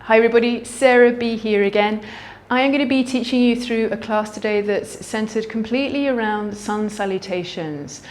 Hi everybody, Sarah B here again. I am going to be teaching you through a class today that's centered completely around Sun Salutations,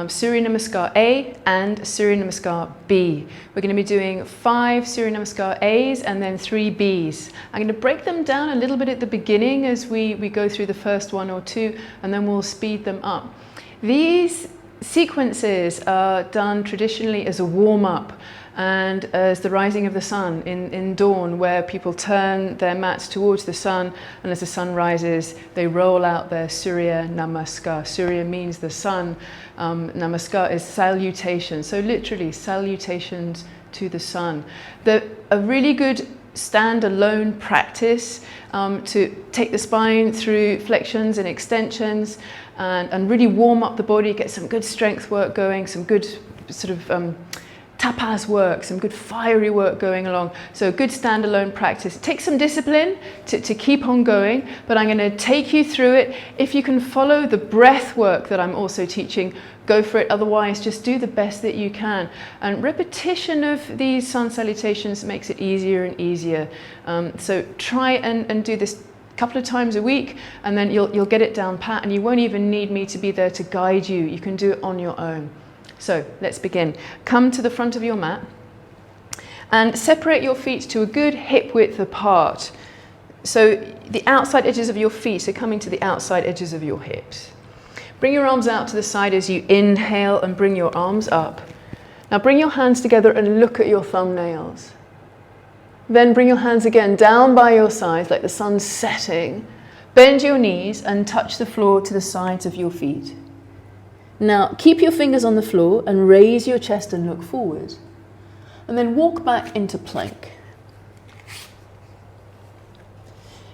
Surya Namaskar A and Surya Namaskar B. We're going to be doing 5 Surya Namaskar A's and then 3 B's. I'm going to break them down a little bit at the beginning as we go through the first 1 or 2, and then we'll speed them up. These sequences are done traditionally as a warm-up and as the rising of the sun in dawn, where people turn their mats towards the sun, and as the sun rises they roll out their Surya Namaskar. Surya means the sun, Namaskar is salutation, so literally salutations to the sun. A really good stand-alone practice to take the spine through flexions and extensions and really warm up the body, get some good strength work going, some good sort of tapas work, some good fiery work going along. So good standalone practice. Take some discipline to keep on going, but I'm going to take you through it. If you can follow the breath work that I'm also teaching, go for it. Otherwise, just do the best that you can. And repetition of these sun salutations makes it easier and easier. So try and do this a couple of times a week, and then you'll get it down pat, and you won't even need me to be there to guide you. You can do it on your own. So let's begin. Come to the front of your mat and separate your feet to a good hip width apart. So the outside edges of your feet are coming to the outside edges of your hips. Bring your arms out to the side as you inhale and bring your arms up. Now bring your hands together and look at your thumbnails. Then bring your hands again down by your sides like the sun's setting. Bend your knees and touch the floor to the sides of your feet. Now keep your fingers on the floor and raise your chest and look forward. And then walk back into plank.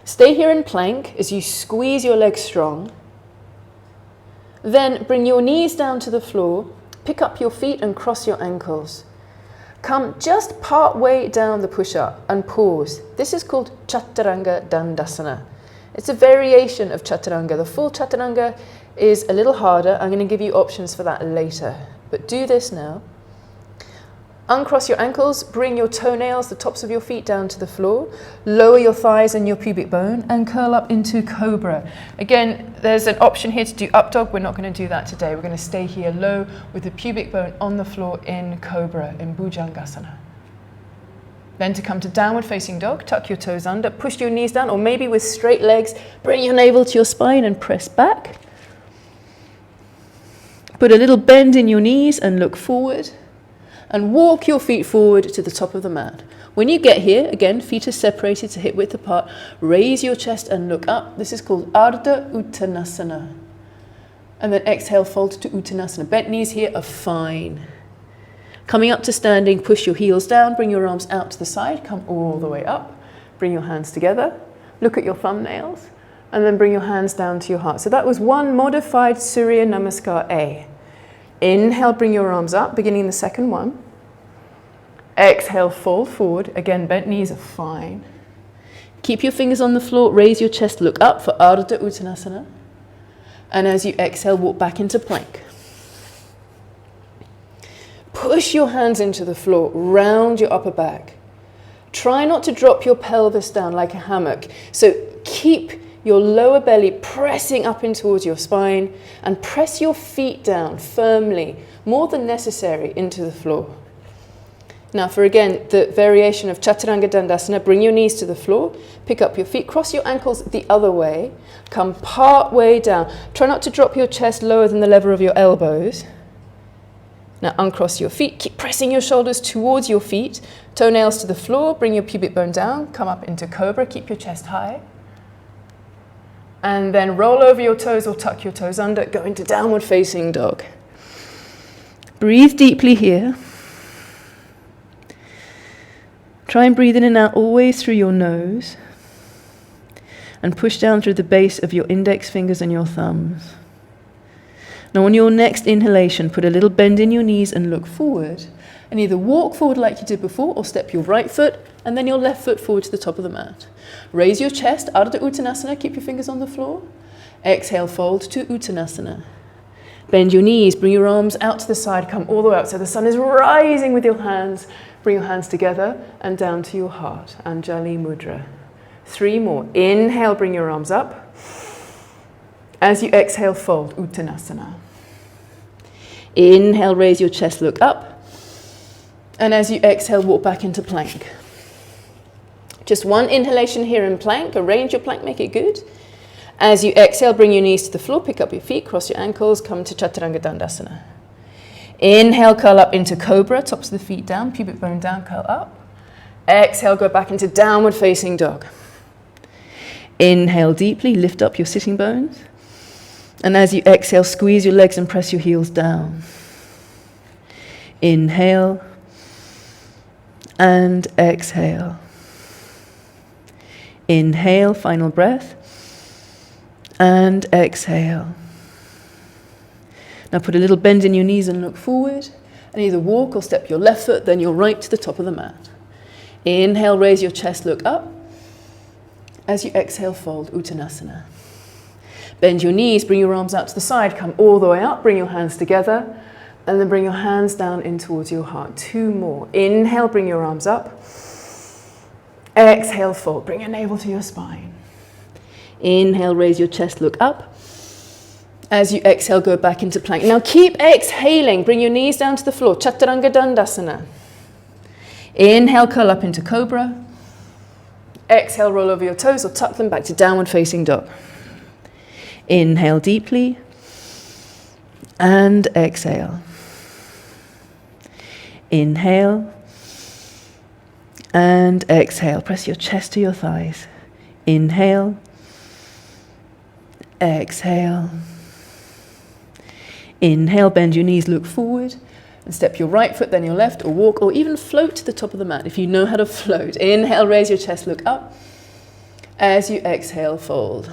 Stay here in plank as you squeeze your legs strong. Then bring your knees down to the floor, pick up your feet and cross your ankles. Come just part way down the push-up and pause. This is called Chaturanga Dandasana. It's a variation of Chaturanga. The full Chaturanga is a little harder. I'm going to give you options for that later. But do this now. Uncross your ankles, bring your toenails, the tops of your feet down to the floor, lower your thighs and your pubic bone and curl up into cobra. Again, there's an option here to do up dog. We're not going to do that today. We're going to stay here low with the pubic bone on the floor in cobra, in bhujangasana. Then to come to downward facing dog, tuck your toes under, push your knees down, or maybe with straight legs, bring your navel to your spine and press back. Put a little bend in your knees and look forward. And walk your feet forward to the top of the mat. When you get here, again, feet are separated to hip width apart. Raise your chest and look up. This is called Ardha Uttanasana. And then exhale, fold to Uttanasana. Bent knees here are fine. Coming up to standing, push your heels down, bring your arms out to the side, come all the way up. Bring your hands together, look at your thumbnails, and then bring your hands down to your heart. So that was one modified Surya Namaskar A. Inhale, bring your arms up, beginning the second one. Exhale, fold forward. Again, bent knees are fine. Keep your fingers on the floor, raise your chest, look up for Ardha Uttanasana. And as you exhale, walk back into plank. Push your hands into the floor, round your upper back. Try not to drop your pelvis down like a hammock. So keep your lower belly pressing up in towards your spine and press your feet down firmly, more than necessary, into the floor. Now for again, the variation of Chaturanga Dandasana, bring your knees to the floor, pick up your feet, cross your ankles the other way, come part way down. Try not to drop your chest lower than the level of your elbows. Now uncross your feet, keep pressing your shoulders towards your feet, toenails to the floor, bring your pubic bone down, come up into cobra, keep your chest high. And then roll over your toes or tuck your toes under, go into downward facing dog. Breathe deeply here. Try and breathe in and out always through your nose. And push down through the base of your index fingers and your thumbs. Now on your next inhalation, put a little bend in your knees and look forward. And either walk forward like you did before or step your right foot and then your left foot forward to the top of the mat. Raise your chest, Ardha Uttanasana, keep your fingers on the floor. Exhale, fold to Uttanasana. Bend your knees, bring your arms out to the side, come all the way up so the sun is rising with your hands. Bring your hands together and down to your heart. Anjali Mudra. 3 more. Inhale, bring your arms up. As you exhale, fold. Uttanasana. Inhale, raise your chest, look up. And as you exhale, walk back into plank. Just one inhalation here in plank. Arrange your plank, make it good. As you exhale, bring your knees to the floor, pick up your feet, cross your ankles, come to Chaturanga Dandasana. Inhale, curl up into cobra, tops of the feet down, pubic bone down, curl up. Exhale, go back into downward facing dog. Inhale deeply, lift up your sitting bones. And as you exhale, squeeze your legs and press your heels down. Inhale and exhale. Inhale, final breath. And exhale. Now put a little bend in your knees and look forward. And either walk or step your left foot, then your right to the top of the mat. Inhale, raise your chest, look up. As you exhale, fold, Uttanasana. Bend your knees, bring your arms out to the side, come all the way up, bring your hands together, and then bring your hands down in towards your heart. 2 more. Inhale, bring your arms up. Exhale, fold, bring your navel to your spine. Inhale, raise your chest, look up. As you exhale, go back into plank. Now keep exhaling, bring your knees down to the floor, Chaturanga Dandasana. Inhale, curl up into cobra. Exhale, roll over your toes or tuck them back to downward facing dog. Inhale deeply and exhale. Inhale and exhale. Press your chest to your thighs. Inhale, exhale. Inhale, bend your knees, look forward. And step your right foot, then your left, or walk, or even float to the top of the mat if you know how to float. Inhale, raise your chest, look up. As you exhale, fold.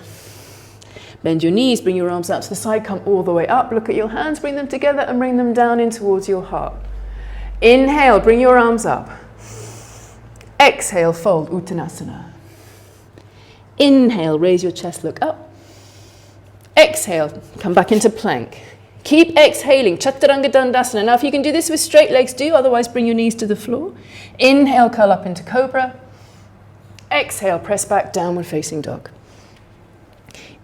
Bend your knees, bring your arms out to the side, come all the way up. Look at your hands, bring them together and bring them down in towards your heart. Inhale, bring your arms up. Exhale, fold, Uttanasana. Inhale, raise your chest, look up. Exhale, come back into plank. Keep exhaling, Chaturanga Dandasana. Now if you can do this with straight legs, do. Otherwise, bring your knees to the floor. Inhale, curl up into cobra. Exhale, press back, downward facing dog.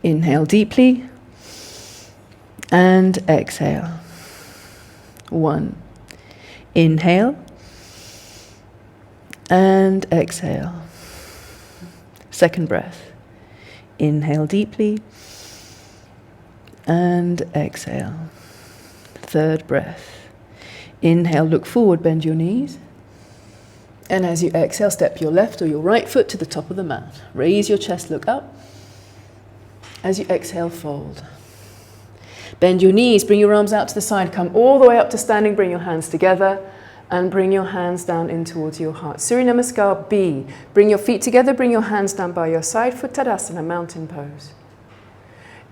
Inhale deeply. And exhale. 1. Inhale. And exhale. Second breath. Inhale deeply. And exhale. Third breath. Inhale, look forward, bend your knees. And as you exhale, step your left or your right foot to the top of the mat. Raise your chest, look up. As you exhale, fold. Bend your knees, bring your arms out to the side, come all the way up to standing, bring your hands together, and bring your hands down in towards your heart. Surya Namaskar B. Bring your feet together, bring your hands down by your side for Tadasana, mountain pose.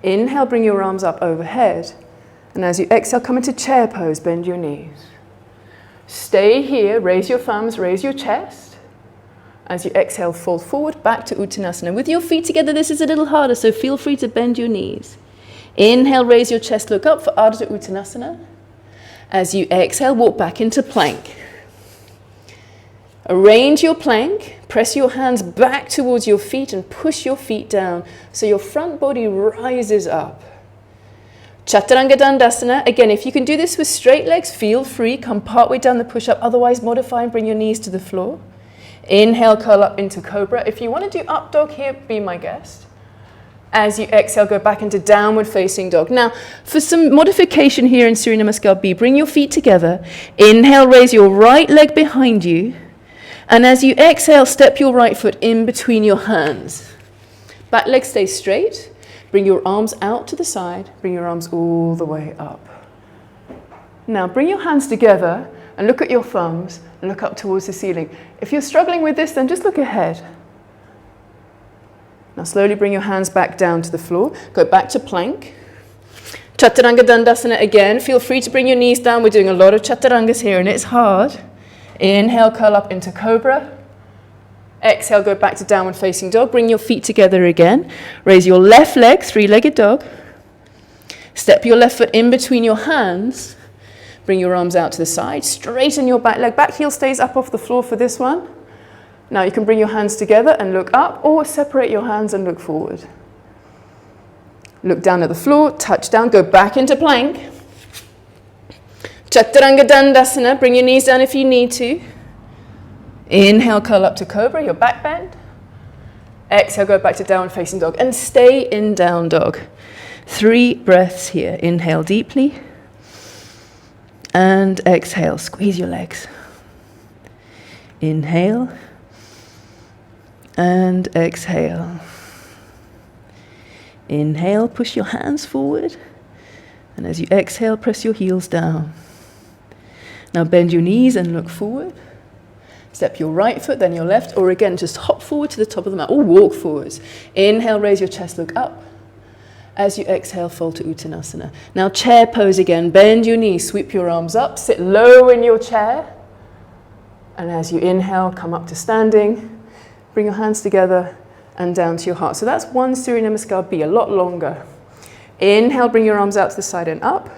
Inhale, bring your arms up overhead. And as you exhale, come into chair pose, bend your knees. Stay here, raise your thumbs, raise your chest. As you exhale, fold forward, back to Uttanasana. With your feet together, this is a little harder, so feel free to bend your knees. Inhale, raise your chest, look up for Ardha Uttanasana. As you exhale, walk back into plank. Arrange your plank, press your hands back towards your feet and push your feet down so your front body rises up. Chaturanga Dandasana. Again, if you can do this with straight legs, feel free, come partway down the push-up, otherwise modify and bring your knees to the floor. Inhale, curl up into cobra. If you want to do up dog here, be my guest. As you exhale, go back into downward facing dog. Now, for some modification here in Surya Namaskar B, bring your feet together. Inhale, raise your right leg behind you. And as you exhale, step your right foot in between your hands. Back leg stays straight. Bring your arms out to the side. Bring your arms all the way up. Now, bring your hands together and look at your thumbs and look up towards the ceiling. If you're struggling with this, then just look ahead. Now slowly bring your hands back down to the floor. Go back to plank. Chaturanga Dandasana again. Feel free to bring your knees down. We're doing a lot of chaturangas here and it's hard. Inhale, curl up into cobra. Exhale, go back to downward facing dog. Bring your feet together again. Raise your left leg, three-legged dog. Step your left foot in between your hands. Bring your arms out to the side. Straighten your back leg. Back heel stays up off the floor for this one. Now you can bring your hands together and look up, or separate your hands and look forward. Look down at the floor, touch down, go back into plank. Chaturanga Dandasana, bring your knees down if you need to. Inhale, curl up to cobra, your back bend. Exhale, go back to downward facing dog and stay in down dog. 3 breaths here. Inhale deeply. And exhale, squeeze your legs. Inhale. And exhale. Inhale, push your hands forward. And as you exhale, press your heels down. Now bend your knees and look forward. Step your right foot, then your left, or again, just hop forward to the top of the mat, or walk forwards. Inhale, raise your chest, look up. As you exhale, fold to Uttanasana. Now chair pose again, bend your knees, sweep your arms up, sit low in your chair. And as you inhale, come up to standing, bring your hands together and down to your heart. So that's one Surya Namaskar B, a lot longer. Inhale, bring your arms out to the side and up.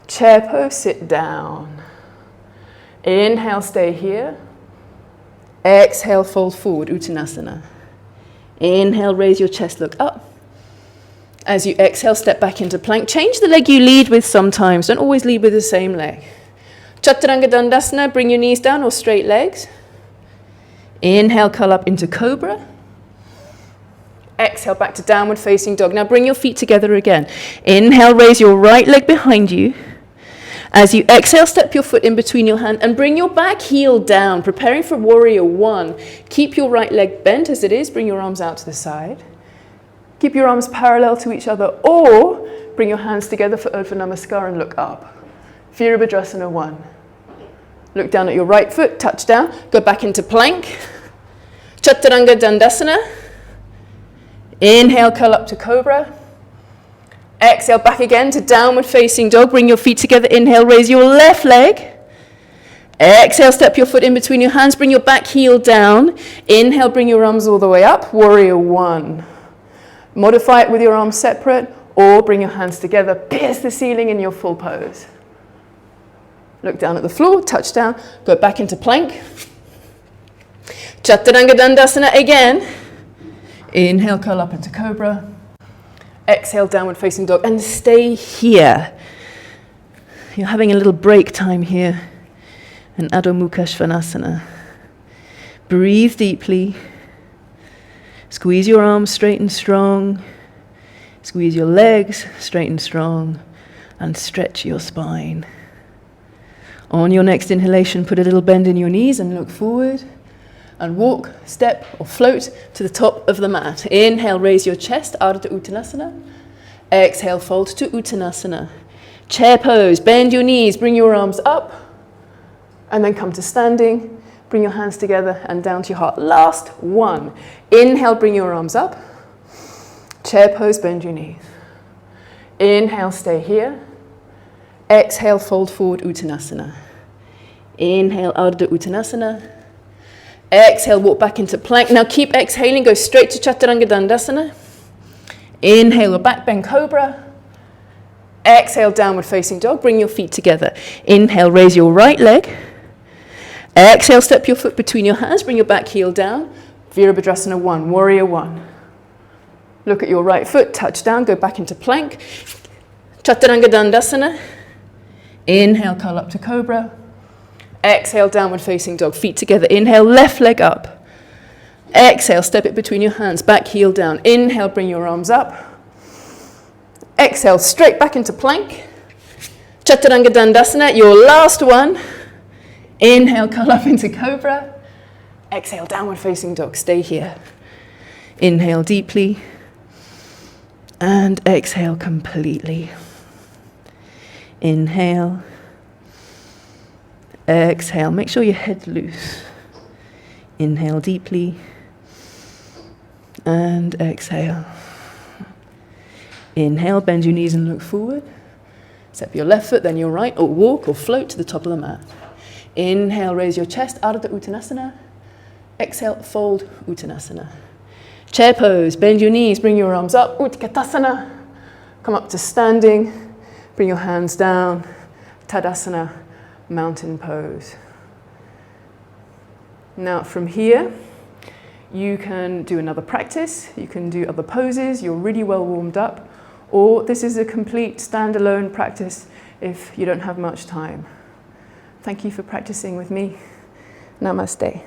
Chair pose, sit down. Inhale, stay here. Exhale, fold forward, Uttanasana. Inhale, raise your chest, look up. As you exhale, step back into plank. Change the leg you lead with sometimes. Don't always lead with the same leg. Chaturanga Dandasana, bring your knees down or straight legs. Inhale, curl up into cobra. Exhale, back to downward facing dog. Now bring your feet together again. Inhale, raise your right leg behind you. As you exhale, step your foot in between your hand and bring your back heel down, preparing for warrior 1. Keep your right leg bent as it is. Bring your arms out to the side. Keep your arms parallel to each other, or bring your hands together for Urdhva Namaskar and look up. Virabhadrasana 1. Look down at your right foot, touch down, go back into plank. Chaturanga Dandasana. Inhale, curl up to cobra. Exhale, back again to downward facing dog. Bring your feet together. Inhale, raise your left leg. Exhale, step your foot in between your hands. Bring your back heel down. Inhale, bring your arms all the way up. Warrior 1. Modify it with your arms separate, or bring your hands together. Pierce the ceiling in your full pose. Look down at the floor, touch down, go back into plank. Chaturanga Dandasana again. Inhale, curl up into cobra. Exhale, downward facing dog, and stay here. You're having a little break time here in Adho Mukha Svanasana. Breathe deeply. Squeeze your arms straight and strong. Squeeze your legs straight and strong. And stretch your spine. On your next inhalation, put a little bend in your knees and look forward. And walk, step, or float to the top of the mat. Inhale, raise your chest, Ardha Uttanasana. Exhale, fold to Uttanasana. Chair pose, bend your knees, bring your arms up. And then come to standing. Bring your hands together and down to your heart. Last one. Inhale, bring your arms up. Chair pose, bend your knees. Inhale, stay here. Exhale, fold forward, Uttanasana. Inhale, Ardha Uttanasana. Exhale, walk back into plank. Now keep exhaling, go straight to Chaturanga Dandasana. Inhale, a back bend cobra. Exhale, downward facing dog. Bring your feet together. Inhale, raise your right leg. Exhale, step your foot between your hands. Bring your back heel down. Virabhadrasana 1, warrior 1. Look at your right foot, touch down, go back into plank. Chaturanga Dandasana. Inhale, curl up to cobra. Exhale, downward facing dog, feet together. Inhale, left leg up. Exhale, step it between your hands, back heel down. Inhale, bring your arms up. Exhale, straight back into plank. Chaturanga Dandasana, your last one. Inhale, curl up into cobra. Exhale, downward facing dog, stay here. Inhale deeply. And exhale completely. Inhale. Exhale, make sure your head's loose. Inhale deeply. And exhale. Inhale, bend your knees and look forward. Step your left foot, then your right, or walk or float to the top of the mat. Inhale, raise your chest, Ardha Uttanasana. Exhale, fold, Uttanasana. Chair pose, bend your knees, bring your arms up, Utkatasana. Come up to standing, bring your hands down. Tadasana, mountain pose. Now from here, you can do another practice, you can do other poses, you're really well warmed up, or this is a complete standalone practice if you don't have much time. Thank you for practicing with me. Namaste.